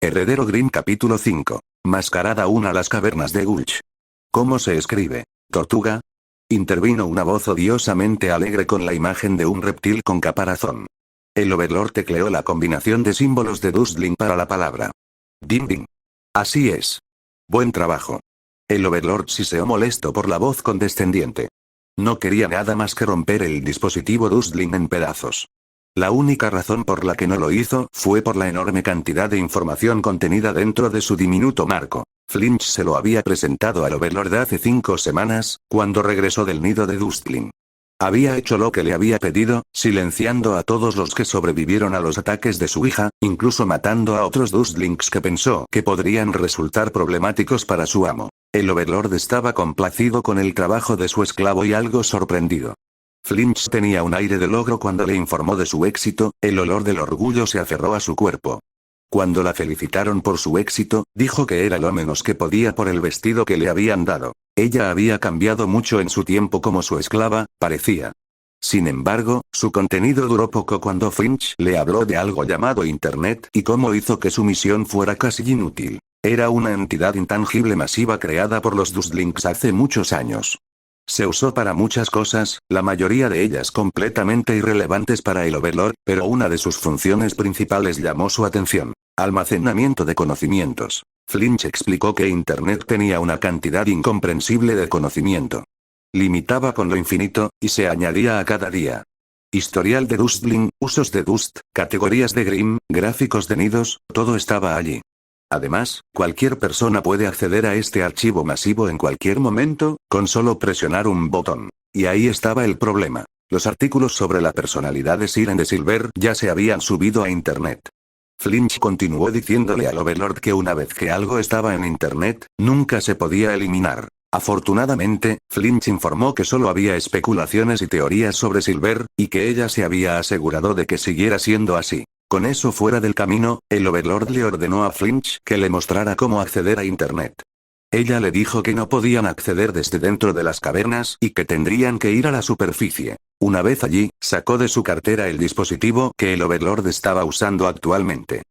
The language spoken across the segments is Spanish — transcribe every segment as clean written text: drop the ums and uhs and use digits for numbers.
Heredero Grimm capítulo 5. Mascarada 1 a las cavernas de Gulch. ¿Cómo se escribe? ¿Tortuga? Intervino una voz odiosamente alegre con la imagen de un reptil con caparazón. El Overlord tecleó la combinación de símbolos de Dustling para la palabra. Ding ding. Así es. Buen trabajo. El Overlord siseó molesto por la voz condescendiente. No quería nada más que romper el dispositivo Dustling en pedazos. La única razón por la que no lo hizo fue por la enorme cantidad de información contenida dentro de su diminuto marco. Flinch se lo había presentado al Overlord hace 5 semanas, cuando regresó del nido de Dustling. Había hecho lo que le había pedido, silenciando a todos los que sobrevivieron a los ataques de su hija, incluso matando a otros Dustlings que pensó que podrían resultar problemáticos para su amo. El Overlord estaba complacido con el trabajo de su esclavo y algo sorprendido. Flinch tenía un aire de logro cuando le informó de su éxito, el olor del orgullo se aferró a su cuerpo. Cuando la felicitaron por su éxito, dijo que era lo menos que podía por el vestido que le habían dado. Ella había cambiado mucho en su tiempo como su esclava, parecía. Sin embargo, su contenido duró poco cuando Flinch le habló de algo llamado Internet y cómo hizo que su misión fuera casi inútil. Era una entidad intangible masiva creada por los Dustlings hace muchos años. Se usó para muchas cosas, la mayoría de ellas completamente irrelevantes para el Overlord, pero una de sus funciones principales llamó su atención: almacenamiento de conocimientos. Flinch explicó que Internet tenía una cantidad incomprensible de conocimiento. Limitaba con lo infinito, y se añadía a cada día. Historial de Dustling, usos de Dust, categorías de Grimm, gráficos de nidos, todo estaba allí. Además, cualquier persona puede acceder a este archivo masivo en cualquier momento, con solo presionar un botón. Y ahí estaba el problema. Los artículos sobre la personalidad de Siren de Silver ya se habían subido a Internet. Flinch continuó diciéndole al Overlord que una vez que algo estaba en Internet, nunca se podía eliminar. Afortunadamente, Flinch informó que solo había especulaciones y teorías sobre Silver, y que ella se había asegurado de que siguiera siendo así. Con eso fuera del camino, el Overlord le ordenó a Flinch que le mostrara cómo acceder a Internet. Ella le dijo que no podían acceder desde dentro de las cavernas y que tendrían que ir a la superficie. Una vez allí, sacó de su cartera el dispositivo que el Overlord estaba usando actualmente.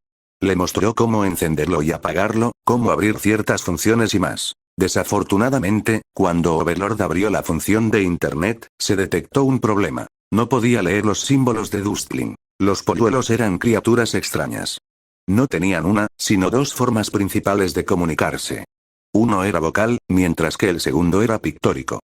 Le mostró cómo encenderlo y apagarlo, cómo abrir ciertas funciones y más. Desafortunadamente, cuando Overlord abrió la función de Internet, se detectó un problema. No podía leer los símbolos de Dustling. Los polluelos eran criaturas extrañas. No tenían una, sino dos formas principales de comunicarse. Uno era vocal, mientras que el segundo era pictórico.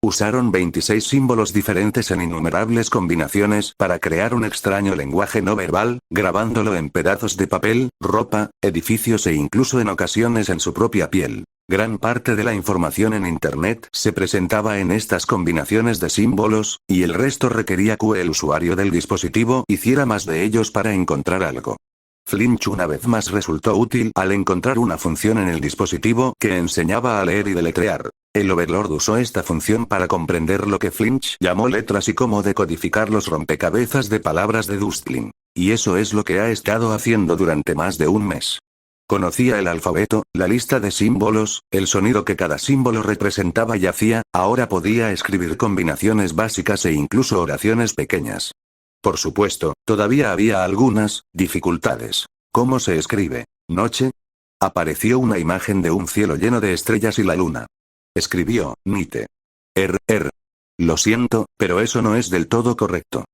Usaron 26 símbolos diferentes en innumerables combinaciones para crear un extraño lenguaje no verbal, grabándolo en pedazos de papel, ropa, edificios e incluso en ocasiones en su propia piel. Gran parte de la información en Internet se presentaba en estas combinaciones de símbolos, y el resto requería que el usuario del dispositivo hiciera más de ellos para encontrar algo. Flinch una vez más resultó útil al encontrar una función en el dispositivo que enseñaba a leer y deletrear. El Overlord usó esta función para comprender lo que Flinch llamó letras y cómo decodificar los rompecabezas de palabras de Dustling. Y eso es lo que ha estado haciendo durante más de un mes. Conocía el alfabeto, la lista de símbolos, el sonido que cada símbolo representaba y hacía, ahora podía escribir combinaciones básicas e incluso oraciones pequeñas. Por supuesto, todavía había algunas dificultades. ¿Cómo se escribe? ¿Noche? Apareció una imagen de un cielo lleno de estrellas y la luna. Escribió, Nite. Lo siento, pero eso no es del todo correcto.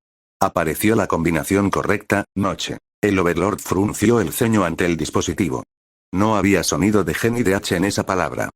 Apareció la combinación correcta, noche. El Overlord frunció el ceño ante el dispositivo. No había sonido de G ni de H en esa palabra.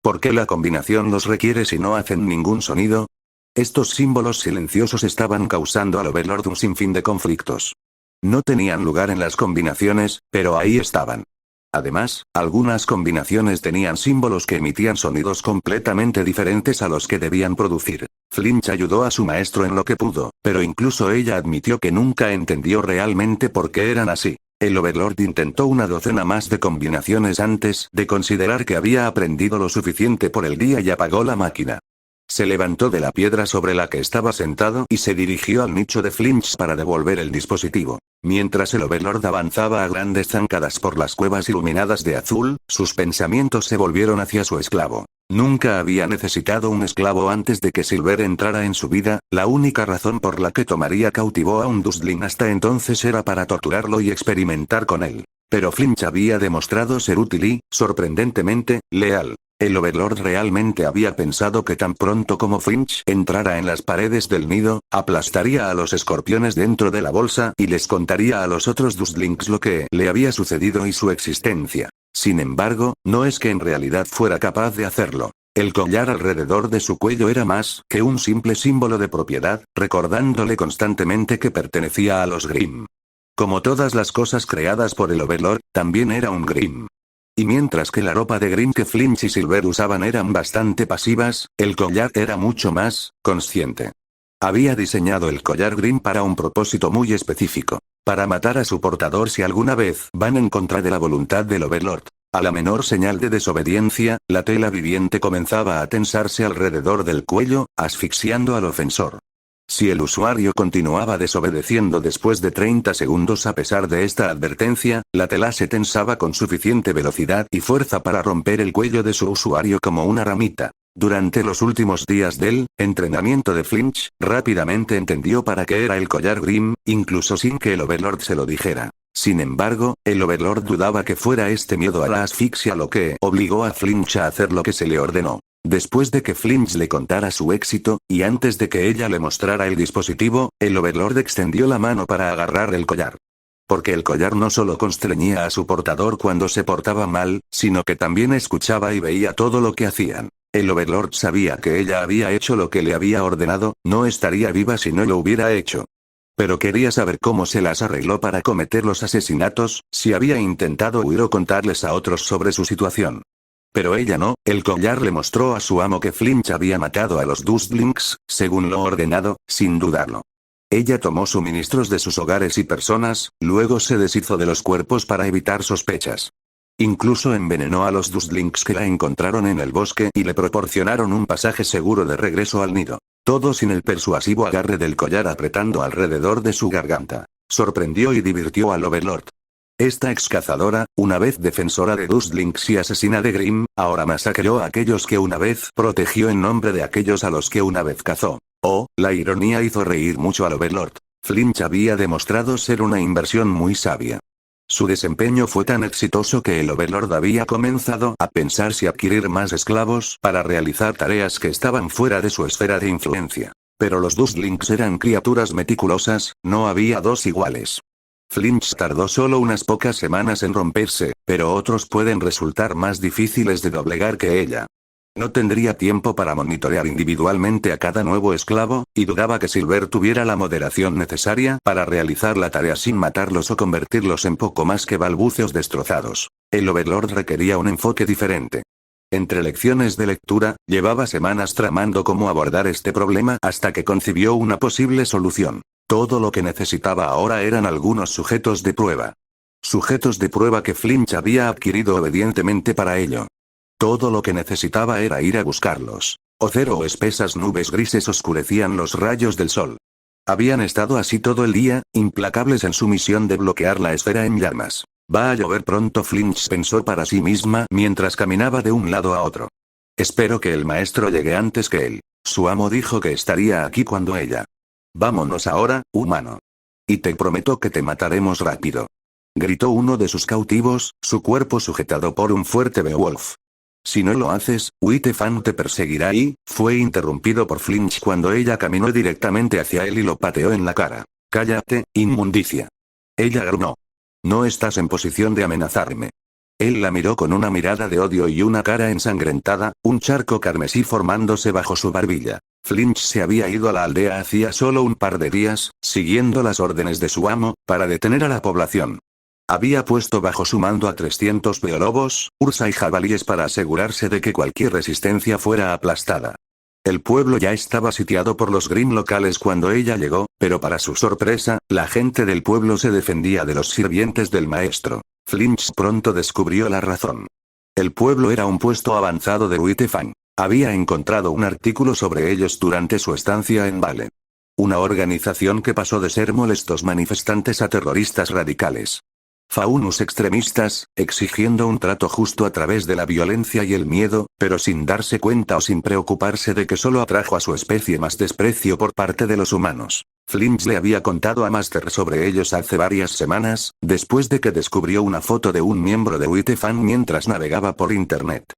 ¿Por qué la combinación los requiere si no hacen ningún sonido? Estos símbolos silenciosos estaban causando al Overlord un sinfín de conflictos. No tenían lugar en las combinaciones, pero ahí estaban. Además, algunas combinaciones tenían símbolos que emitían sonidos completamente diferentes a los que debían producir. Flinch ayudó a su maestro en lo que pudo, pero incluso ella admitió que nunca entendió realmente por qué eran así. El Overlord intentó una docena más de combinaciones antes de considerar que había aprendido lo suficiente por el día y apagó la máquina. Se levantó de la piedra sobre la que estaba sentado y se dirigió al nicho de Flinch para devolver el dispositivo. Mientras el Overlord avanzaba a grandes zancadas por las cuevas iluminadas de azul, sus pensamientos se volvieron hacia su esclavo. Nunca había necesitado un esclavo antes de que Silver entrara en su vida, la única razón por la que tomaría cautivo a un Dustling hasta entonces era para torturarlo y experimentar con él. Pero Flinch había demostrado ser útil y, sorprendentemente, leal. El Overlord realmente había pensado que tan pronto como Flinch entrara en las paredes del nido, aplastaría a los escorpiones dentro de la bolsa y les contaría a los otros Dustlings lo que le había sucedido y su existencia. Sin embargo, no es que en realidad fuera capaz de hacerlo. El collar alrededor de su cuello era más que un simple símbolo de propiedad, recordándole constantemente que pertenecía a los Grimm. Como todas las cosas creadas por el Overlord, también era un Grimm. Y mientras que la ropa de Grimm que Flinch y Silver usaban eran bastante pasivas, el collar era mucho más consciente. Había diseñado el collar Grimm para un propósito muy específico. Para matar a su portador si alguna vez van en contra de la voluntad del Overlord. A la menor señal de desobediencia, la tela viviente comenzaba a tensarse alrededor del cuello, asfixiando al ofensor. Si el usuario continuaba desobedeciendo después de 30 segundos a pesar de esta advertencia, la tela se tensaba con suficiente velocidad y fuerza para romper el cuello de su usuario como una ramita. Durante los últimos días del entrenamiento de Flinch, rápidamente entendió para qué era el collar Grimm, incluso sin que el Overlord se lo dijera. Sin embargo, el Overlord dudaba que fuera este miedo a la asfixia lo que obligó a Flinch a hacer lo que se le ordenó. Después de que Flinch le contara su éxito, y antes de que ella le mostrara el dispositivo, el Overlord extendió la mano para agarrar el collar. Porque el collar no solo constreñía a su portador cuando se portaba mal, sino que también escuchaba y veía todo lo que hacían. El Overlord sabía que ella había hecho lo que le había ordenado, no estaría viva si no lo hubiera hecho. Pero quería saber cómo se las arregló para cometer los asesinatos, si había intentado huir o contarles a otros sobre su situación. Pero ella no, el collar le mostró a su amo que Flinch había matado a los Dustlings, según lo ordenado, sin dudarlo. Ella tomó suministros de sus hogares y personas, luego se deshizo de los cuerpos para evitar sospechas. Incluso envenenó a los Dustlings que la encontraron en el bosque y le proporcionaron un pasaje seguro de regreso al nido. Todo sin el persuasivo agarre del collar apretando alrededor de su garganta. Sorprendió y divirtió al Overlord. Esta excazadora, una vez defensora de Dustlings y asesina de Grimm, ahora masacró a aquellos que una vez protegió en nombre de aquellos a los que una vez cazó. Oh, la ironía hizo reír mucho al Overlord. Flinch había demostrado ser una inversión muy sabia. Su desempeño fue tan exitoso que el Overlord había comenzado a pensar si adquirir más esclavos para realizar tareas que estaban fuera de su esfera de influencia. Pero los Dustlings eran criaturas meticulosas, no había dos iguales. Flinch tardó solo unas pocas semanas en romperse, pero otros pueden resultar más difíciles de doblegar que ella. No tendría tiempo para monitorear individualmente a cada nuevo esclavo, y dudaba que Silver tuviera la moderación necesaria para realizar la tarea sin matarlos o convertirlos en poco más que balbuceos destrozados. El Overlord requería un enfoque diferente. Entre lecciones de lectura, llevaba semanas tramando cómo abordar este problema hasta que concibió una posible solución. Todo lo que necesitaba ahora eran algunos sujetos de prueba. Sujetos de prueba que Flinch había adquirido obedientemente para ello. Todo lo que necesitaba era ir a buscarlos. Ocero o espesas nubes grises oscurecían los rayos del sol. Habían estado así todo el día, implacables en su misión de bloquear la esfera en llamas. Va a llover pronto, Flinch pensó para sí misma mientras caminaba de un lado a otro. Espero que el maestro llegue antes que él. Su amo dijo que estaría aquí cuando ella. Vámonos ahora, humano. Y te prometo que te mataremos rápido. Gritó uno de sus cautivos, su cuerpo sujetado por un fuerte Beowulf. Si no lo haces, Whitefang te perseguirá y, fue interrumpido por Flinch cuando ella caminó directamente hacia él y lo pateó en la cara. Cállate, inmundicia. Ella gruñó. No estás en posición de amenazarme. Él la miró con una mirada de odio y una cara ensangrentada, un charco carmesí formándose bajo su barbilla. Flinch se había ido a la aldea hacía solo un par de días, siguiendo las órdenes de su amo, para detener a la población. Había puesto bajo su mando a 300 beolobos, ursa y jabalíes para asegurarse de que cualquier resistencia fuera aplastada. El pueblo ya estaba sitiado por los Grimm locales cuando ella llegó, pero para su sorpresa, la gente del pueblo se defendía de los sirvientes del maestro. Flinch pronto descubrió la razón. El pueblo era un puesto avanzado de Whitefang. Había encontrado un artículo sobre ellos durante su estancia en Vale. Una organización que pasó de ser molestos manifestantes a terroristas radicales. Faunus extremistas, exigiendo un trato justo a través de la violencia y el miedo, pero sin darse cuenta o sin preocuparse de que solo atrajo a su especie más desprecio por parte de los humanos. Flinch le había contado a Master sobre ellos hace varias semanas, después de que descubrió una foto de un miembro de Witefan mientras navegaba por internet.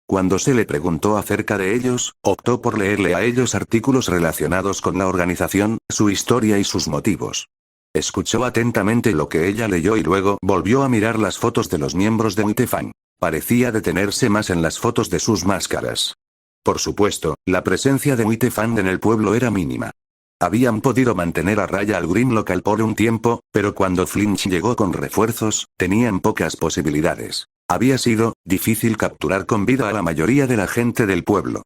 Cuando se le preguntó acerca de ellos, optó por leerle a ellos artículos relacionados con la organización, su historia y sus motivos. Escuchó atentamente lo que ella leyó y luego volvió a mirar las fotos de los miembros de Witefan. Parecía detenerse más en las fotos de sus máscaras. Por supuesto, la presencia de Witefan en el pueblo era mínima. Habían podido mantener a raya al Grimm local por un tiempo, pero cuando Flinch llegó con refuerzos, tenían pocas posibilidades. Había sido difícil capturar con vida a la mayoría de la gente del pueblo.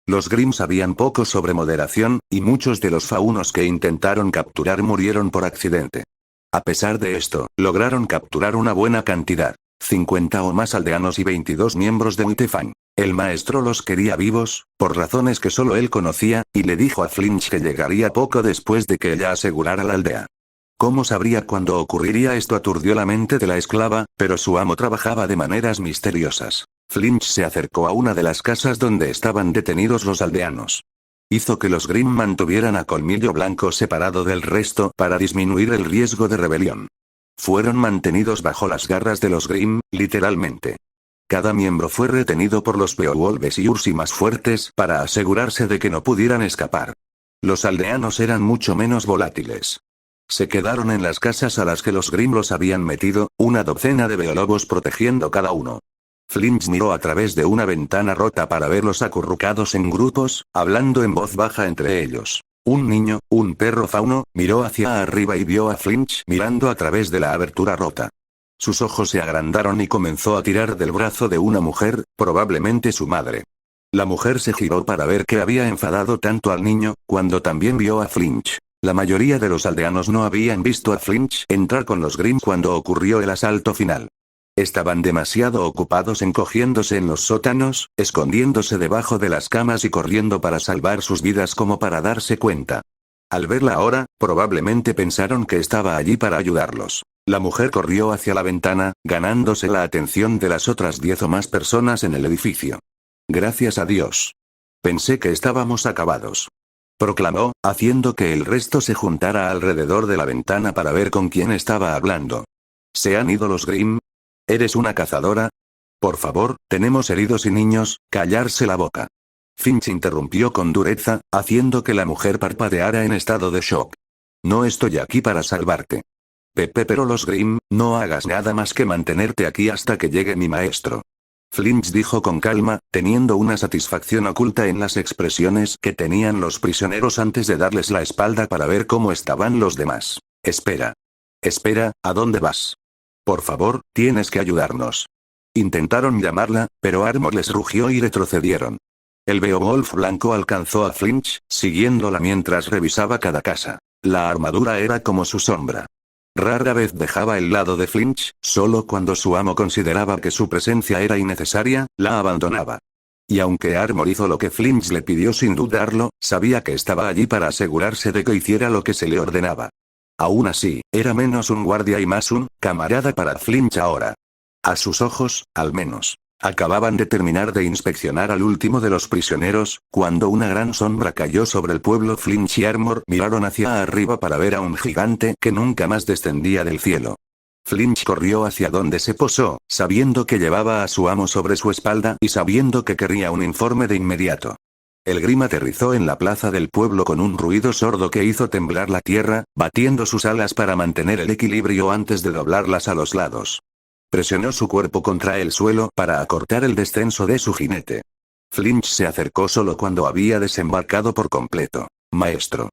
Los Grimm sabían poco sobre moderación, y muchos de los faunos que intentaron capturar murieron por accidente. A pesar de esto, lograron capturar una buena cantidad, 50 o más aldeanos y 22 miembros de Witefan. El maestro los quería vivos, por razones que solo él conocía, y le dijo a Flinch que llegaría poco después de que ella asegurara la aldea. ¿Cómo sabría cuándo ocurriría esto? Aturdió la mente de la esclava, pero su amo trabajaba de maneras misteriosas. Flinch se acercó a una de las casas donde estaban detenidos los aldeanos. Hizo que los Grimm mantuvieran a Colmillo Blanco separado del resto para disminuir el riesgo de rebelión. Fueron mantenidos bajo las garras de los Grimm, literalmente. Cada miembro fue retenido por los Beowulfes y Ursi más fuertes para asegurarse de que no pudieran escapar. Los aldeanos eran mucho menos volátiles. Se quedaron en las casas a las que los Grimm los habían metido, una docena de Beolobos protegiendo cada uno. Flinch miró a través de una ventana rota para verlos acurrucados en grupos, hablando en voz baja entre ellos. Un niño, un perro fauno, miró hacia arriba y vio a Flinch mirando a través de la abertura rota. Sus ojos se agrandaron y comenzó a tirar del brazo de una mujer, probablemente su madre. La mujer se giró para ver qué había enfadado tanto al niño, cuando también vio a Flinch. La mayoría de los aldeanos no habían visto a Flinch entrar con los Grimm cuando ocurrió el asalto final. Estaban demasiado ocupados encogiéndose en los sótanos, escondiéndose debajo de las camas y corriendo para salvar sus vidas como para darse cuenta. Al verla ahora, probablemente pensaron que estaba allí para ayudarlos. La mujer corrió hacia la ventana, ganándose la atención de las otras 10 o más personas en el edificio. Gracias a Dios. Pensé que estábamos acabados. Proclamó, haciendo que el resto se juntara alrededor de la ventana para ver con quién estaba hablando. ¿Se han ido los Grimm? ¿Eres una cazadora? Por favor, tenemos heridos y niños, callarse la boca. Finch interrumpió con dureza, haciendo que la mujer parpadeara en estado de shock. No estoy aquí para salvarte. Pepe, pero los Grimm, no hagas nada más que mantenerte aquí hasta que llegue mi maestro. Flinch dijo con calma, teniendo una satisfacción oculta en las expresiones que tenían los prisioneros antes de darles la espalda para ver cómo estaban los demás. Espera. Espera, ¿a dónde vas? Por favor, tienes que ayudarnos. Intentaron llamarla, pero Armor les rugió y retrocedieron. El Beowulf blanco alcanzó a Flinch, siguiéndola mientras revisaba cada casa. La armadura era como su sombra. Rara vez dejaba el lado de Flinch, solo cuando su amo consideraba que su presencia era innecesaria, la abandonaba. Y aunque Armor hizo lo que Flinch le pidió sin dudarlo, sabía que estaba allí para asegurarse de que hiciera lo que se le ordenaba. Aún así, era menos un guardia y más un camarada para Flinch ahora. A sus ojos, al menos. Acababan de terminar de inspeccionar al último de los prisioneros, cuando una gran sombra cayó sobre el pueblo. Flinch y Armor miraron hacia arriba para ver a un gigante que nunca más descendía del cielo. Flinch corrió hacia donde se posó, sabiendo que llevaba a su amo sobre su espalda y sabiendo que quería un informe de inmediato. El Grimm aterrizó en la plaza del pueblo con un ruido sordo que hizo temblar la tierra, batiendo sus alas para mantener el equilibrio antes de doblarlas a los lados. Presionó su cuerpo contra el suelo para acortar el descenso de su jinete. Flinch se acercó solo cuando había desembarcado por completo. Maestro.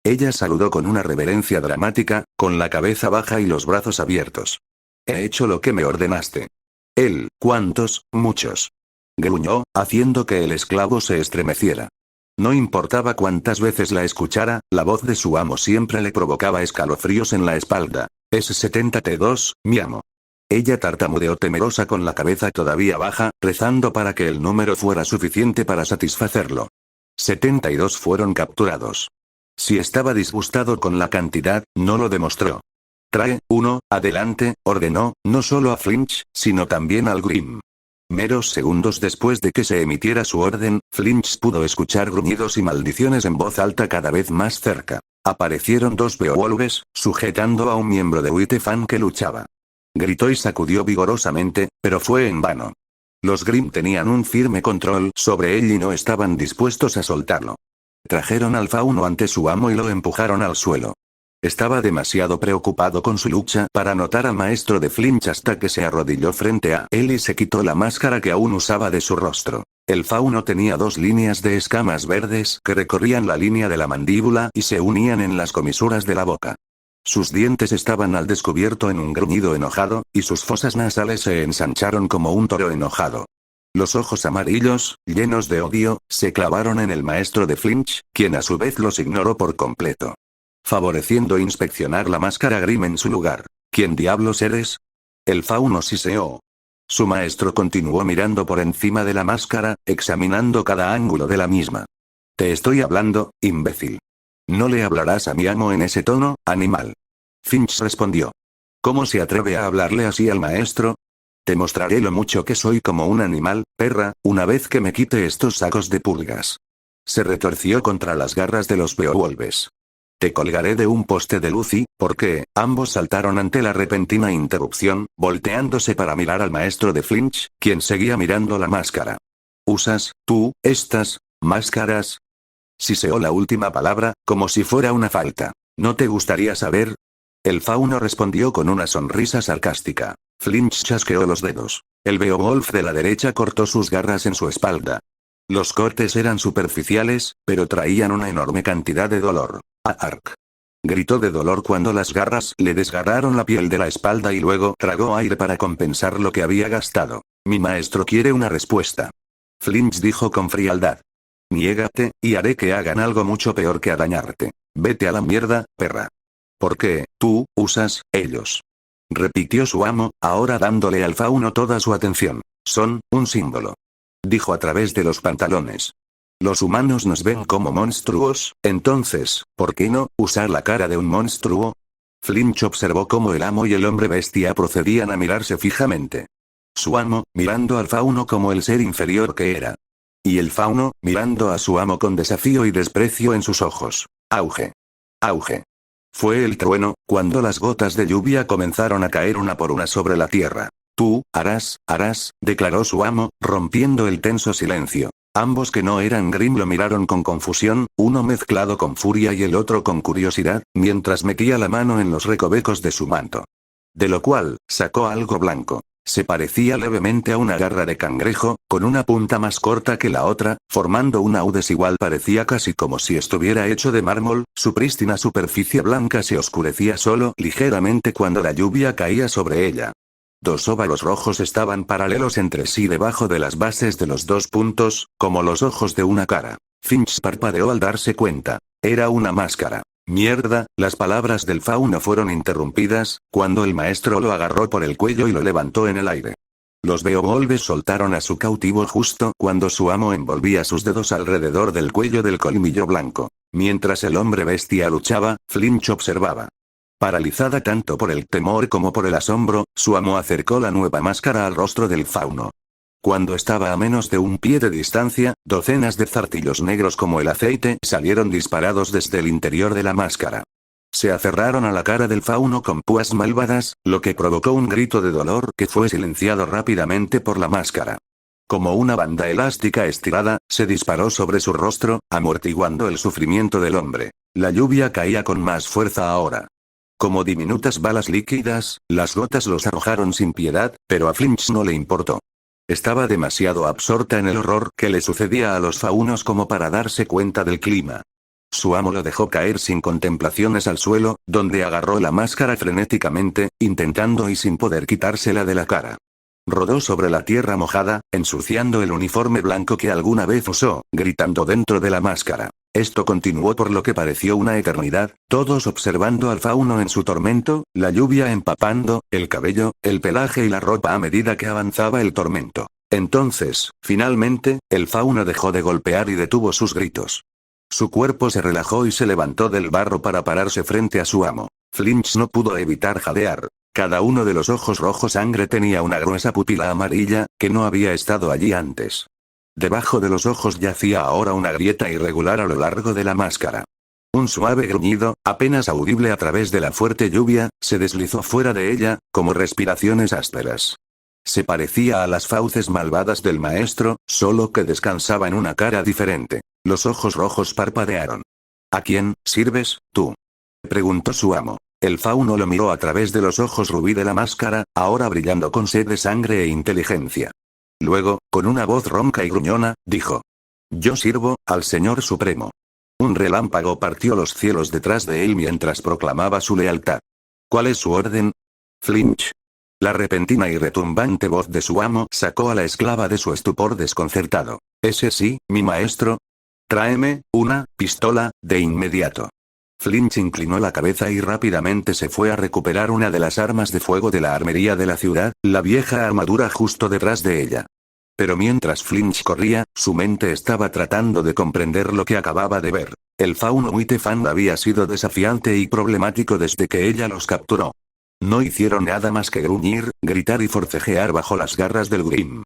Ella saludó con una reverencia dramática, con la cabeza baja y los brazos abiertos. He hecho lo que me ordenaste. Él, ¿cuántos? Muchos. Gruñó, haciendo que el esclavo se estremeciera. No importaba cuántas veces la escuchara, la voz de su amo siempre le provocaba escalofríos en la espalda. Es 72, mi amo. Ella tartamudeó temerosa con la cabeza todavía baja, rezando para que el número fuera suficiente para satisfacerlo. 72 fueron capturados. Si estaba disgustado con la cantidad, no lo demostró. Trae, uno, adelante, ordenó, no solo a Flinch, sino también al Grim. Meros segundos después de que se emitiera su orden, Flinch pudo escuchar gruñidos y maldiciones en voz alta cada vez más cerca. Aparecieron dos Beowulfes, sujetando a un miembro de Wittefan que luchaba. Gritó y sacudió vigorosamente, pero fue en vano. Los Grimm tenían un firme control sobre él y no estaban dispuestos a soltarlo. Trajeron al fauno ante su amo y lo empujaron al suelo. Estaba demasiado preocupado con su lucha para notar al maestro de Flinch hasta que se arrodilló frente a él y se quitó la máscara que aún usaba de su rostro. El fauno tenía dos líneas de escamas verdes que recorrían la línea de la mandíbula y se unían en las comisuras de la boca. Sus dientes estaban al descubierto en un gruñido enojado, y sus fosas nasales se ensancharon como un toro enojado. Los ojos amarillos, llenos de odio, se clavaron en el maestro de Flinch, quien a su vez los ignoró por completo. Favoreciendo inspeccionar la máscara Grimm en su lugar. ¿Quién diablos eres? El fauno siseó. Su maestro continuó mirando por encima de la máscara, examinando cada ángulo de la misma. Te estoy hablando, imbécil. No le hablarás a mi amo en ese tono, animal. Finch respondió. ¿Cómo se atreve a hablarle así al maestro? Te mostraré lo mucho que soy como un animal, perra, una vez que me quite estos sacos de pulgas. Se retorció contra las garras de los Beowulfes. Te colgaré de un poste de luz y, ¿por qué? Ambos saltaron ante la repentina interrupción, volteándose para mirar al maestro de Flinch, quien seguía mirando la máscara. ¿Usas, tú, estas máscaras? Siseó la última palabra, como si fuera una falta. ¿No te gustaría saber? El fauno respondió con una sonrisa sarcástica. Flinch chasqueó los dedos. El Beowulf de la derecha cortó sus garras en su espalda. Los cortes eran superficiales, pero traían una enorme cantidad de dolor. Ark. Gritó de dolor cuando las garras le desgarraron la piel de la espalda y luego tragó aire para compensar lo que había gastado. Mi maestro quiere una respuesta. Flinch dijo con frialdad. Niégate, y haré que hagan algo mucho peor que a dañarte. Vete a la mierda, perra. ¿Por qué, tú, usas, ellos? Repitió su amo, ahora dándole al fauno toda su atención. Son, un símbolo. Dijo a través de los pantalones. Los humanos nos ven como monstruos, entonces, ¿por qué no usar la cara de un monstruo? Flinch observó cómo el amo y el hombre bestia procedían a mirarse fijamente. Su amo, mirando al fauno como el ser inferior que era. Y el fauno, mirando a su amo con desafío y desprecio en sus ojos. Auge. Auge. Fue el trueno, cuando las gotas de lluvia comenzaron a caer una por una sobre la tierra. Tú, harás, declaró su amo, rompiendo el tenso silencio. Ambos que no eran Grimm lo miraron con confusión, uno mezclado con furia y el otro con curiosidad, mientras metía la mano en los recovecos de su manto. De lo cual, sacó algo blanco. Se parecía levemente a una garra de cangrejo, con una punta más corta que la otra, formando una U desigual. Parecía casi como si estuviera hecho de mármol, su prístina superficie blanca se oscurecía solo ligeramente cuando la lluvia caía sobre ella. Dos óvalos rojos estaban paralelos entre sí debajo de las bases de los dos puntos, como los ojos de una cara. Finch parpadeó al darse cuenta. Era una máscara. Mierda, las palabras del fauno fueron interrumpidas, cuando el maestro lo agarró por el cuello y lo levantó en el aire. Los Beowulfes soltaron a su cautivo justo cuando su amo envolvía sus dedos alrededor del cuello del colmillo blanco. Mientras el hombre bestia luchaba, Flinch observaba. Paralizada tanto por el temor como por el asombro, su amo acercó la nueva máscara al rostro del fauno. Cuando estaba a menos de un pie de distancia, docenas de zarcillos negros como el aceite salieron disparados desde el interior de la máscara. Se aferraron a la cara del fauno con púas malvadas, lo que provocó un grito de dolor que fue silenciado rápidamente por la máscara. Como una banda elástica estirada, se disparó sobre su rostro, amortiguando el sufrimiento del hombre. La lluvia caía con más fuerza ahora. Como diminutas balas líquidas, las gotas los arrojaron sin piedad, pero a Flinch no le importó. Estaba demasiado absorta en el horror que le sucedía a los faunos como para darse cuenta del clima. Su amo lo dejó caer sin contemplaciones al suelo, donde agarró la máscara frenéticamente, intentando y sin poder quitársela de la cara. Rodó sobre la tierra mojada, ensuciando el uniforme blanco que alguna vez usó, gritando dentro de la máscara. Esto continuó por lo que pareció una eternidad, todos observando al fauno en su tormento, la lluvia empapando el cabello, el pelaje y la ropa a medida que avanzaba el tormento. Entonces, finalmente, el fauno dejó de golpear y detuvo sus gritos. Su cuerpo se relajó y se levantó del barro para pararse frente a su amo. Flinch no pudo evitar jadear. Cada uno de los ojos rojos sangre tenía una gruesa pupila amarilla, que no había estado allí antes. Debajo de los ojos yacía ahora una grieta irregular a lo largo de la máscara. Un suave gruñido, apenas audible a través de la fuerte lluvia, se deslizó fuera de ella, como respiraciones ásperas. Se parecía a las fauces malvadas del maestro, solo que descansaba en una cara diferente. Los ojos rojos parpadearon. ¿A quién sirves, tú?, preguntó su amo. El fauno lo miró a través de los ojos rubí de la máscara, ahora brillando con sed de sangre e inteligencia. Luego, con una voz ronca y gruñona, dijo: «Yo sirvo al Señor Supremo». Un relámpago partió los cielos detrás de él mientras proclamaba su lealtad. «¿Cuál es su orden?» «Flinch». La repentina y retumbante voz de su amo sacó a la esclava de su estupor desconcertado. «¿Ese sí, mi maestro?» «Tráeme una pistola, de inmediato». Flinch inclinó la cabeza y rápidamente se fue a recuperar una de las armas de fuego de la armería de la ciudad, la vieja armadura justo detrás de ella. Pero mientras Flinch corría, su mente estaba tratando de comprender lo que acababa de ver. El fauno Whitefang había sido desafiante y problemático desde que ella los capturó. No hicieron nada más que gruñir, gritar y forcejear bajo las garras del Grim.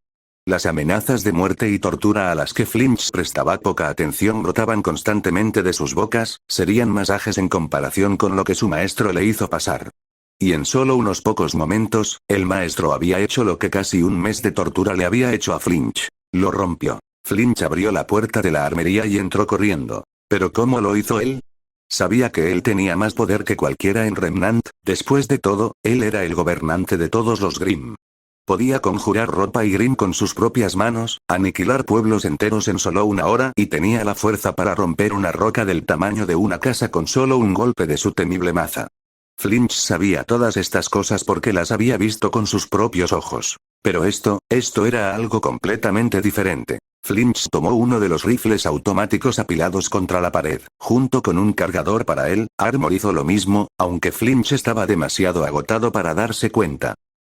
Las amenazas de muerte y tortura a las que Flinch prestaba poca atención brotaban constantemente de sus bocas, serían masajes en comparación con lo que su maestro le hizo pasar. Y en solo unos pocos momentos, el maestro había hecho lo que casi un mes de tortura le había hecho a Flinch. Lo rompió. Flinch abrió la puerta de la armería y entró corriendo. ¿Pero cómo lo hizo él? Sabía que él tenía más poder que cualquiera en Remnant, después de todo, él era el gobernante de todos los Grimm. Podía conjurar ropa y Grimm con sus propias manos, aniquilar pueblos enteros en solo una hora y tenía la fuerza para romper una roca del tamaño de una casa con solo un golpe de su temible maza. Flinch sabía todas estas cosas porque las había visto con sus propios ojos. Pero esto era algo completamente diferente. Flinch tomó uno de los rifles automáticos apilados contra la pared, junto con un cargador para él. Armor hizo lo mismo, aunque Flinch estaba demasiado agotado para darse cuenta.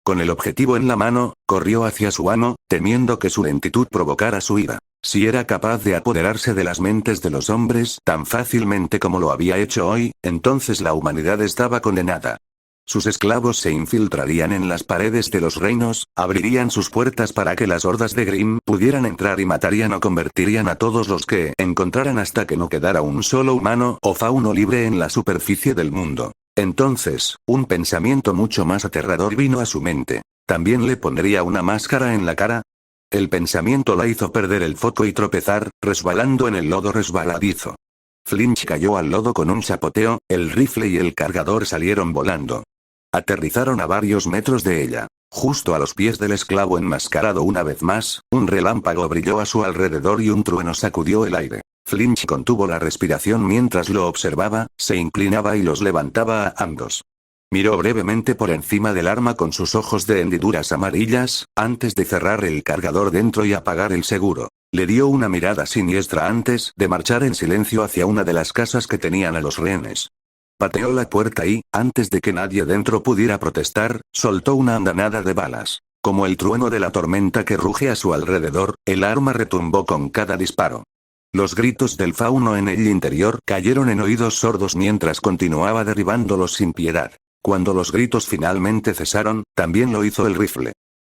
Con el objetivo en la mano, corrió hacia su amo, temiendo que su lentitud provocara su ira. Si era capaz de apoderarse de las mentes de los hombres tan fácilmente como lo había hecho hoy, entonces la humanidad estaba condenada. Sus esclavos se infiltrarían en las paredes de los reinos, abrirían sus puertas para que las hordas de Grimm pudieran entrar y matarían o convertirían a todos los que encontraran hasta que no quedara un solo humano o fauno libre en la superficie del mundo. Entonces, un pensamiento mucho más aterrador vino a su mente. ¿También le pondría una máscara en la cara? El pensamiento la hizo perder el foco y tropezar, resbalando en el lodo resbaladizo. Flinch cayó al lodo con un chapoteo, el rifle y el cargador salieron volando. Aterrizaron a varios metros de ella. Justo a los pies del esclavo enmascarado una vez más, un relámpago brilló a su alrededor y un trueno sacudió el aire. Flinch contuvo la respiración mientras lo observaba, se inclinaba y los levantaba a ambos. Miró brevemente por encima del arma con sus ojos de hendiduras amarillas, antes de cerrar el cargador dentro y apagar el seguro. Le dio una mirada siniestra antes de marchar en silencio hacia una de las casas que tenían a los rehenes. Pateó la puerta y, antes de que nadie dentro pudiera protestar, soltó una andanada de balas. Como el trueno de la tormenta que ruge a su alrededor, el arma retumbó con cada disparo. Los gritos del fauno en el interior cayeron en oídos sordos mientras continuaba derribándolos sin piedad. Cuando los gritos finalmente cesaron, también lo hizo el rifle.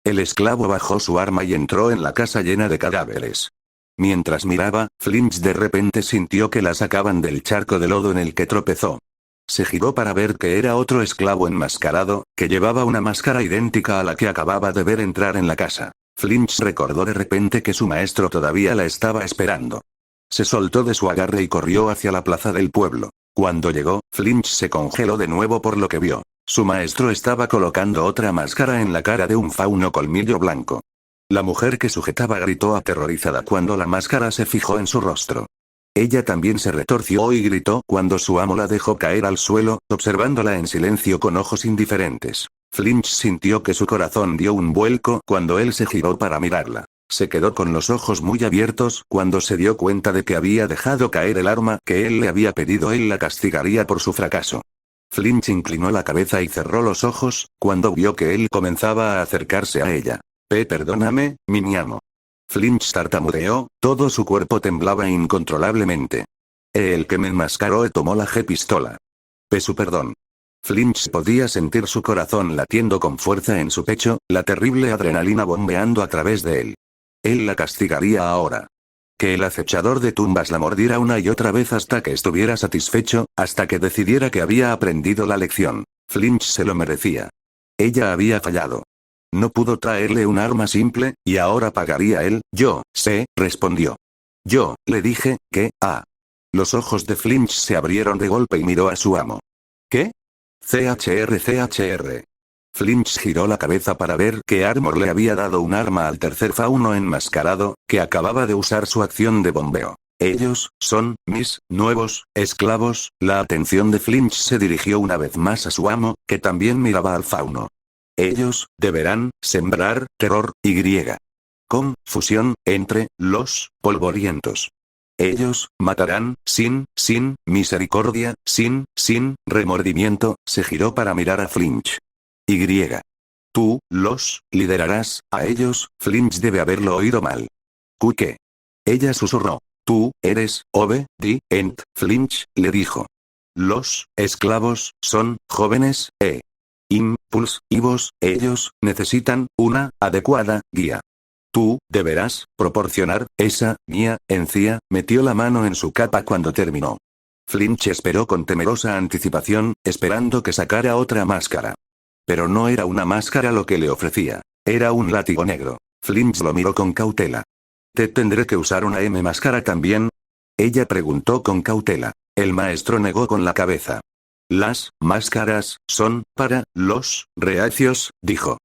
El esclavo bajó su arma y entró en la casa llena de cadáveres. Mientras miraba, Flinch de repente sintió que la sacaban del charco de lodo en el que tropezó. Se giró para ver que era otro esclavo enmascarado, que llevaba una máscara idéntica a la que acababa de ver entrar en la casa. Flinch recordó de repente que su maestro todavía la estaba esperando. Se soltó de su agarre y corrió hacia la plaza del pueblo. Cuando llegó, Flinch se congeló de nuevo por lo que vio. Su maestro estaba colocando otra máscara en la cara de un fauno colmillo blanco. La mujer que sujetaba gritó aterrorizada cuando la máscara se fijó en su rostro. Ella también se retorció y gritó cuando su amo la dejó caer al suelo, observándola en silencio con ojos indiferentes. Flinch sintió que su corazón dio un vuelco cuando él se giró para mirarla. Se quedó con los ojos muy abiertos cuando se dio cuenta de que había dejado caer el arma que él le había pedido. Él la castigaría por su fracaso. Flinch inclinó la cabeza y cerró los ojos, cuando vio que él comenzaba a acercarse a ella. Perdóname, mi amo. Flinch tartamudeó, todo su cuerpo temblaba incontrolablemente. El que me enmascaró tomó la G-pistola. Su perdón. Flinch podía sentir su corazón latiendo con fuerza en su pecho, la terrible adrenalina bombeando a través de él. Él la castigaría ahora. Que el acechador de tumbas la mordiera una y otra vez hasta que estuviera satisfecho, hasta que decidiera que había aprendido la lección. Flinch se lo merecía. Ella había fallado. No pudo traerle un arma simple, y ahora pagaría él. Yo sé, respondió. Yo, le dije, que, Los ojos de Flinch se abrieron de golpe y miró a su amo. ¿Qué? CHR. Flinch giró la cabeza para ver que Armor le había dado un arma al tercer fauno enmascarado, que acababa de usar su acción de bombeo. Ellos son mis nuevos esclavos. La atención de Flinch se dirigió una vez más a su amo, que también miraba al fauno. Ellos deberán sembrar terror y confusión entre los polvorientos. Ellos matarán sin misericordia, sin remordimiento. Se giró para mirar a Flinch. Tú los liderarás a ellos. Flinch debe haberlo oído mal. ¿Qué? Ella susurró. Tú eres obediente. Flinch le dijo. Los esclavos son jóvenes impulsivos. Ellos necesitan una adecuada guía. Tú deberás proporcionar esa guía. Encía metió la mano en su capa cuando terminó. Flinch esperó con temerosa anticipación, esperando que sacara otra máscara. Pero no era una máscara lo que le ofrecía. Era un látigo negro. Flinch lo miró con cautela. ¿Te tendré que usar una máscara también? Ella preguntó con cautela. El maestro negó con la cabeza. Las máscaras son para los reacios, dijo.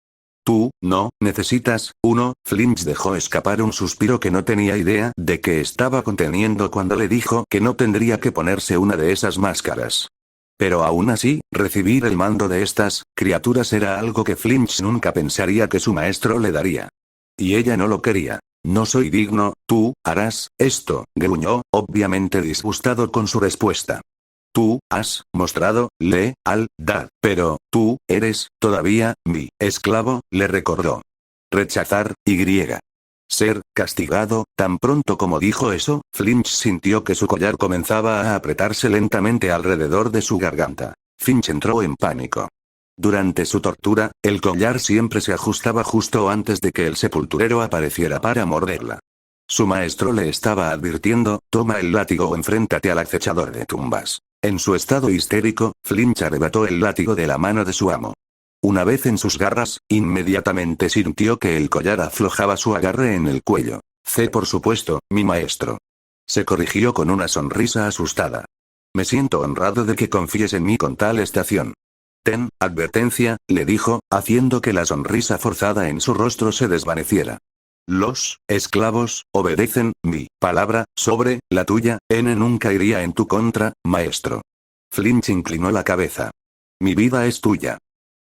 Tú no necesitas uno. Flinch dejó escapar un suspiro que no tenía idea de que estaba conteniendo cuando le dijo que no tendría que ponerse una de esas máscaras. Pero aún así, recibir el mando de estas criaturas era algo que Flinch nunca pensaría que su maestro le daría. Y ella no lo quería. No soy digno, tú harás esto, gruñó, obviamente disgustado con su respuesta. Tú has mostrado lealtad, pero tú eres todavía mi esclavo, le recordó. Rechazar ser castigado. Tan pronto como dijo eso, Flinch sintió que su collar comenzaba a apretarse lentamente alrededor de su garganta. Finch entró en pánico. Durante su tortura, el collar siempre se ajustaba justo antes de que el sepulturero apareciera para morderla. Su maestro le estaba advirtiendo, toma el látigo o enfréntate al acechador de tumbas. En su estado histérico, Flinch arrebató el látigo de la mano de su amo. Una vez en sus garras, inmediatamente sintió que el collar aflojaba su agarre en el cuello. Por supuesto, mi maestro. Se corrigió con una sonrisa asustada. Me siento honrado de que confíes en mí con tal estación. Ten advertencia, le dijo, haciendo que la sonrisa forzada en su rostro se desvaneciera. Los esclavos obedecen mi palabra sobre la tuya. Nunca iría en tu contra, maestro. Flinch inclinó la cabeza. Mi vida es tuya.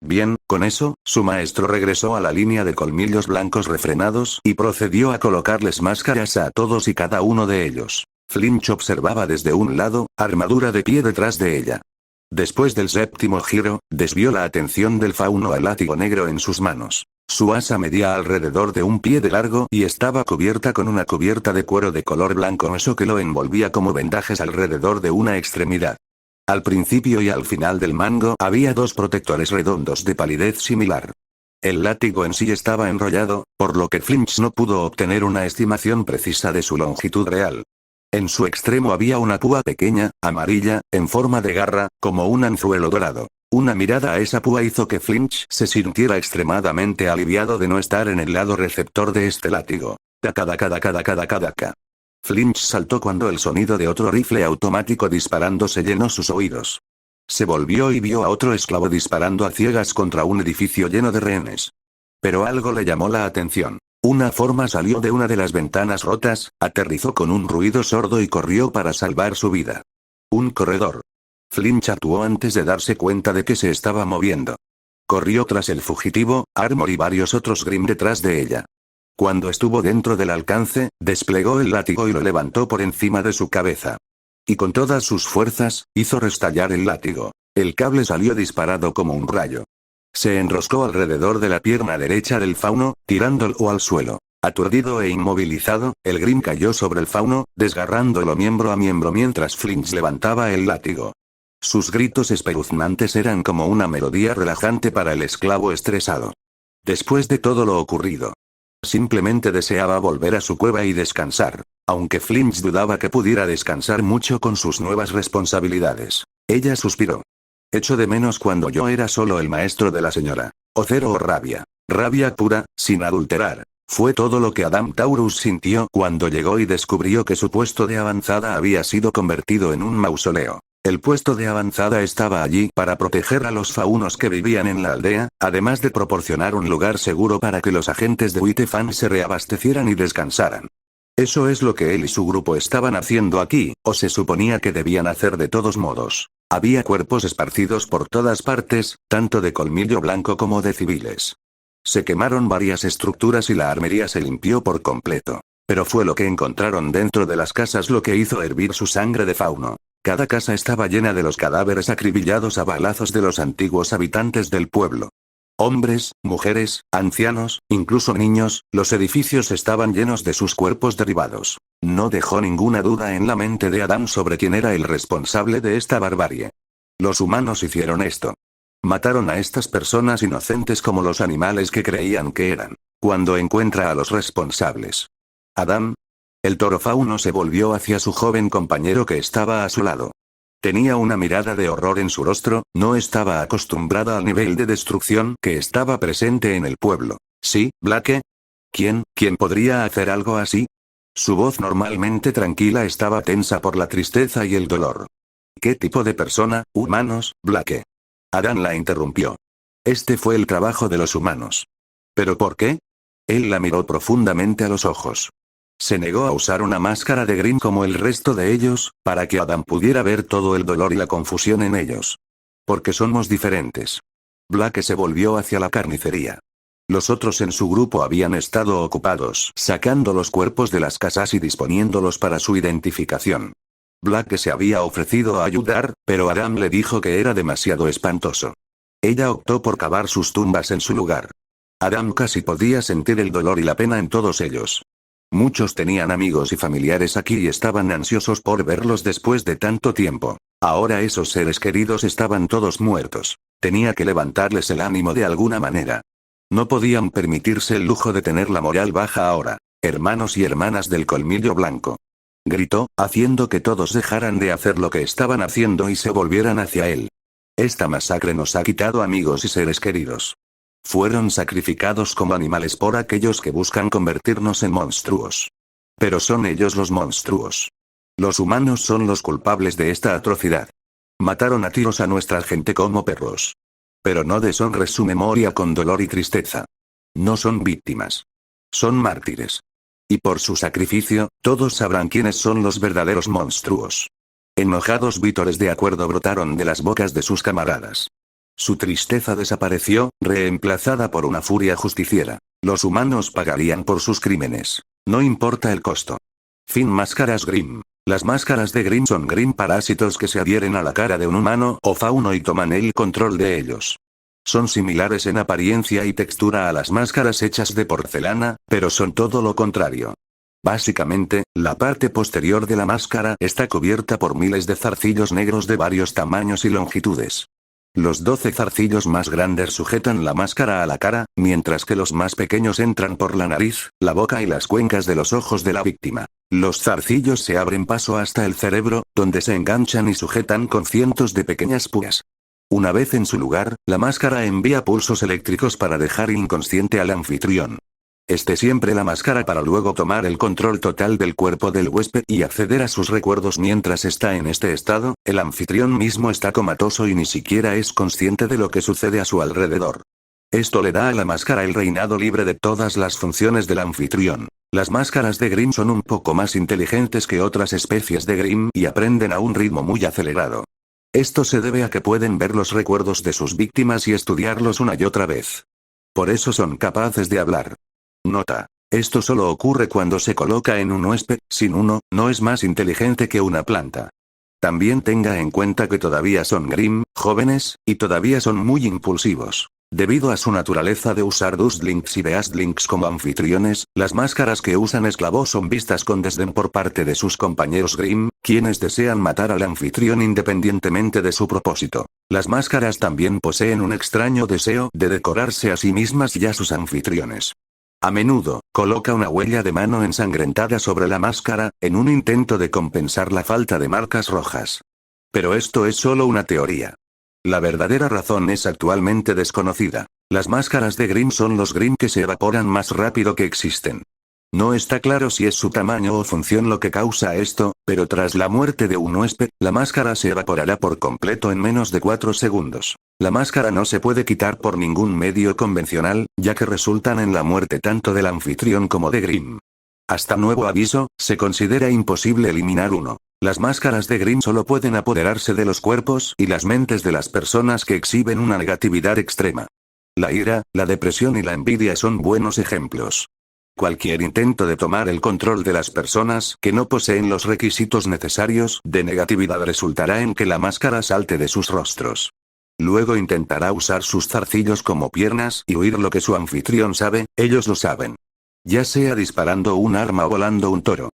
Bien, con eso, su maestro regresó a la línea de colmillos blancos refrenados y procedió a colocarles máscaras a todos y cada uno de ellos. Flinch observaba desde un lado, armadura de pie detrás de ella. Después del séptimo giro, desvió la atención del fauno al látigo negro en sus manos. Su asa medía alrededor de un pie de largo y estaba cubierta con una cubierta de cuero de color blanco eso que lo envolvía como vendajes alrededor de una extremidad. Al principio y al final del mango había dos protectores redondos de palidez similar. El látigo en sí estaba enrollado, por lo que Flinch no pudo obtener una estimación precisa de su longitud real. En su extremo había una púa pequeña, amarilla, en forma de garra, como un anzuelo dorado. Una mirada a esa púa hizo que Flinch se sintiera extremadamente aliviado de no estar en el lado receptor de este látigo. Daka. Flinch saltó cuando el sonido de otro rifle automático disparándose llenó sus oídos. Se volvió y vio a otro esclavo disparando a ciegas contra un edificio lleno de rehenes. Pero algo le llamó la atención. Una forma salió de una de las ventanas rotas, aterrizó con un ruido sordo y corrió para salvar su vida. Un corredor. Flinch actuó antes de darse cuenta de que se estaba moviendo. Corrió tras el fugitivo, Armor y varios otros Grimm detrás de ella. Cuando estuvo dentro del alcance, desplegó el látigo y lo levantó por encima de su cabeza. Y con todas sus fuerzas, hizo restallar el látigo. El cable salió disparado como un rayo. Se enroscó alrededor de la pierna derecha del fauno, tirándolo al suelo. Aturdido e inmovilizado, el Grimm cayó sobre el fauno, desgarrándolo miembro a miembro mientras Flinch levantaba el látigo. Sus gritos espeluznantes eran como una melodía relajante para el esclavo estresado. Después de todo lo ocurrido, simplemente deseaba volver a su cueva y descansar, aunque Flinch dudaba que pudiera descansar mucho con sus nuevas responsabilidades. Ella suspiró. Echo de menos cuando yo era solo el maestro de la señora. O cero o rabia. Rabia pura, sin adulterar. Fue todo lo que Adam Taurus sintió cuando llegó y descubrió que su puesto de avanzada había sido convertido en un mausoleo. El puesto de avanzada estaba allí para proteger a los faunos que vivían en la aldea, además de proporcionar un lugar seguro para que los agentes de Whitefang se reabastecieran y descansaran. Eso es lo que él y su grupo estaban haciendo aquí, o se suponía que debían hacer de todos modos. Había cuerpos esparcidos por todas partes, tanto de colmillo blanco como de civiles. Se quemaron varias estructuras y la armería se limpió por completo. Pero fue lo que encontraron dentro de las casas lo que hizo hervir su sangre de fauno. Cada casa estaba llena de los cadáveres acribillados a balazos de los antiguos habitantes del pueblo. Hombres, mujeres, ancianos, incluso niños, los edificios estaban llenos de sus cuerpos derribados. No dejó ninguna duda en la mente de Adam sobre quién era el responsable de esta barbarie. Los humanos hicieron esto. Mataron a estas personas inocentes como los animales que creían que eran. Cuando encuentra a los responsables. Adam. El toro fauno se volvió hacia su joven compañero que estaba a su lado. Tenía una mirada de horror en su rostro, no estaba acostumbrada al nivel de destrucción que estaba presente en el pueblo. ¿Sí, Blake? ¿Quién podría hacer algo así? Su voz normalmente tranquila estaba tensa por la tristeza y el dolor. ¿Qué tipo de persona, humanos, Blake? Adam la interrumpió. Este fue el trabajo de los humanos. ¿Pero por qué? Él la miró profundamente a los ojos. Se negó a usar una máscara de Grimm como el resto de ellos, para que Adam pudiera ver todo el dolor y la confusión en ellos. Porque somos diferentes. Blake se volvió hacia la carnicería. Los otros en su grupo habían estado ocupados sacando los cuerpos de las casas y disponiéndolos para su identificación. Blake se había ofrecido a ayudar, pero Adam le dijo que era demasiado espantoso. Ella optó por cavar sus tumbas en su lugar. Adam casi podía sentir el dolor y la pena en todos ellos. Muchos tenían amigos y familiares aquí y estaban ansiosos por verlos después de tanto tiempo. Ahora esos seres queridos estaban todos muertos. Tenía que levantarles el ánimo de alguna manera. No podían permitirse el lujo de tener la moral baja ahora. Hermanos y hermanas del colmillo blanco. Gritó, haciendo que todos dejaran de hacer lo que estaban haciendo y se volvieran hacia él. Esta masacre nos ha quitado amigos y seres queridos. Fueron sacrificados como animales por aquellos que buscan convertirnos en monstruos. Pero son ellos los monstruos. Los humanos son los culpables de esta atrocidad. Mataron a tiros a nuestra gente como perros. Pero no deshonres su memoria con dolor y tristeza. No son víctimas. Son mártires. Y por su sacrificio, todos sabrán quiénes son los verdaderos monstruos. Enojados vítores de acuerdo brotaron de las bocas de sus camaradas. Su tristeza desapareció, reemplazada por una furia justiciera. Los humanos pagarían por sus crímenes. No importa el costo. Fin. Máscaras Grimm. Las máscaras de Grimm son Grimm parásitos que se adhieren a la cara de un humano o fauno y toman el control de ellos. Son similares en apariencia y textura a las máscaras hechas de porcelana, pero son todo lo contrario. Básicamente, la parte posterior de la máscara está cubierta por miles de zarcillos negros de varios tamaños y longitudes. Los 12 zarcillos más grandes sujetan la máscara a la cara, mientras que los más pequeños entran por la nariz, la boca y las cuencas de los ojos de la víctima. Los zarcillos se abren paso hasta el cerebro, donde se enganchan y sujetan con cientos de pequeñas púas. Una vez en su lugar, la máscara envía pulsos eléctricos para dejar inconsciente al anfitrión. Siempre la máscara para luego tomar el control total del cuerpo del huésped y acceder a sus recuerdos mientras está en este estado. El anfitrión mismo está comatoso y ni siquiera es consciente de lo que sucede a su alrededor. Esto le da a la máscara el reinado libre de todas las funciones del anfitrión. Las máscaras de Grimm son un poco más inteligentes que otras especies de Grimm y aprenden a un ritmo muy acelerado. Esto se debe a que pueden ver los recuerdos de sus víctimas y estudiarlos una y otra vez. Por eso son capaces de hablar. Nota. Esto solo ocurre cuando se coloca en un huésped, sin uno, no es más inteligente que una planta. También tenga en cuenta que todavía son Grimm, jóvenes, y todavía son muy impulsivos. Debido a su naturaleza de usar Dustlings y Beastlings como anfitriones, las máscaras que usan esclavos son vistas con desdén por parte de sus compañeros Grimm, quienes desean matar al anfitrión independientemente de su propósito. Las máscaras también poseen un extraño deseo de decorarse a sí mismas y a sus anfitriones. A menudo, coloca una huella de mano ensangrentada sobre la máscara, en un intento de compensar la falta de marcas rojas. Pero esto es solo una teoría. La verdadera razón es actualmente desconocida. Las máscaras de Grimm son los Grimm que se evaporan más rápido que existen. No está claro si es su tamaño o función lo que causa esto, pero tras la muerte de un huésped, la máscara se evaporará por completo en menos de 4 segundos. La máscara no se puede quitar por ningún medio convencional, ya que resultan en la muerte tanto del anfitrión como de Grimm. Hasta nuevo aviso, se considera imposible eliminar uno. Las máscaras de Grimm solo pueden apoderarse de los cuerpos y las mentes de las personas que exhiben una negatividad extrema. La ira, la depresión y la envidia son buenos ejemplos. Cualquier intento de tomar el control de las personas que no poseen los requisitos necesarios de negatividad resultará en que la máscara salte de sus rostros. Luego intentará usar sus zarcillos como piernas y huir. Lo que su anfitrión sabe, ellos lo saben. Ya sea disparando un arma o volando un toro.